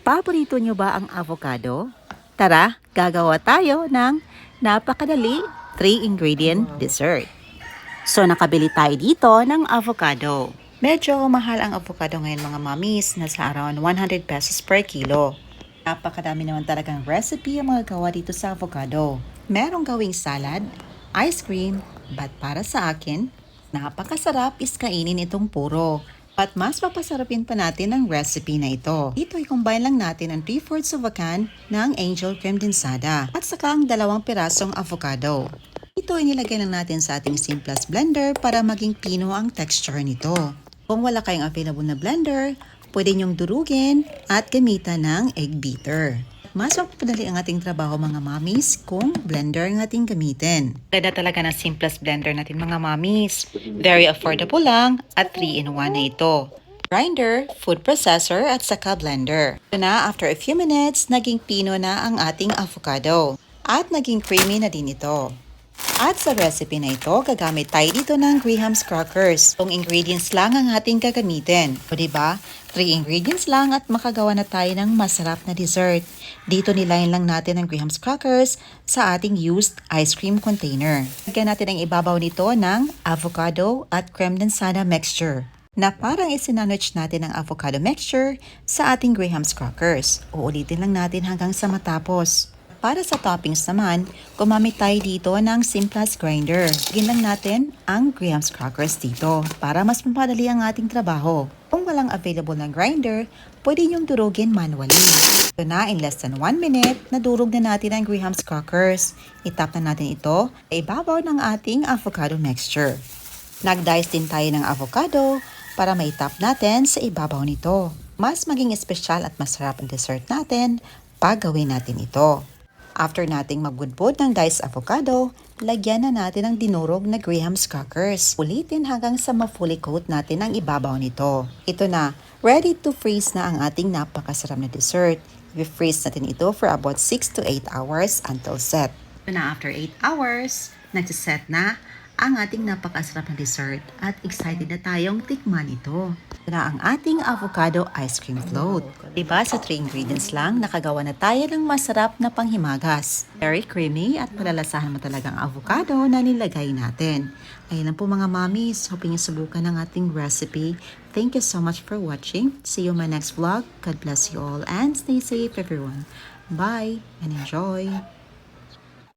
Paborito nyo ba ang avocado? Tara, gagawa tayo ng napakadali 3-ingredient dessert. So nakabili tayo dito ng avocado. Medyo mahal ang avocado ngayon mga mamis, nasa around 100 pesos per kilo. Napakadami naman talagang recipe ang mga gawa dito sa avocado. Merong gawing salad, ice cream, but para sa akin, napakasarap is kainin itong puro. At mas papasarapin pa natin ang recipe na ito. Dito i-combine lang natin ang 3/4 of a can ng angel creme densada at saka ang 2 pirasong avocado. Ito inilagay lang natin sa ating simplest blender para maging pino ang texture nito. Kung wala kayong available na blender, pwede nyong durugin at gamitan ng egg beater. Mas mapapadali ang ating trabaho mga mamis kung blender ang ating gamitin. Ganda talaga ng simplest blender natin mga mamis. Very affordable lang at 3-in-1 na ito. Grinder, food processor at saka blender. Ito na, after a few minutes, naging pino na ang ating avocado. At naging creamy na din ito. At sa recipe na ito, gagamit tayo dito ng Graham's crackers. Itong ingredients lang ang ating gagamitin. O diba? 3 ingredients lang at makagawa na tayo ng masarap na dessert. Dito nilayan lang natin ang Graham's crackers sa ating used ice cream container. Lagyan natin ang ibabaw nito ng avocado at creme densada mixture na parang isinandwich natin ang avocado mixture sa ating Graham's crackers. Uulitin lang natin hanggang sa matapos. Para sa toppings naman, gumamit tayo dito ng simplest grinder. Lagyan lang natin ang Graham's crackers dito para mas mapadali ang ating trabaho. Kung walang available na grinder, pwede niyong durugin manually. Ito na, in less than 1 minute, nadurog na natin ang Graham's crackers. Itap na natin ito sa ibabaw ng ating avocado mixture. Nag-dice din tayo ng avocado para maitap natin sa ibabaw nito. Mas maging espesyal at masarap ang dessert natin pag gawin natin ito. After nating magbudbud ng diced avocado, lagyan na natin ang dinurog na Graham's crackers. Ulitin hanggang sa ma-fully coat natin ang ibabaw nito. Ito na, ready to freeze na ang ating napakasarap na dessert. I-freeze natin ito for about 6 to 8 hours until set. Ito na, after 8 hours, nagsiset na ang ating napakasarap na dessert at excited na tayong tikman ito. Ito na ang ating avocado ice cream float. Diba sa 3 ingredients lang, nakagawa na tayo ng masarap na panghimagas. Very creamy at malalasahan mo talaga ang avocado na nilagay natin. Ayun lang po mga mamis, hoping nyo subukan ang ating recipe. Thank you so much for watching. See you in my next vlog. God bless you all and stay safe everyone. Bye and enjoy!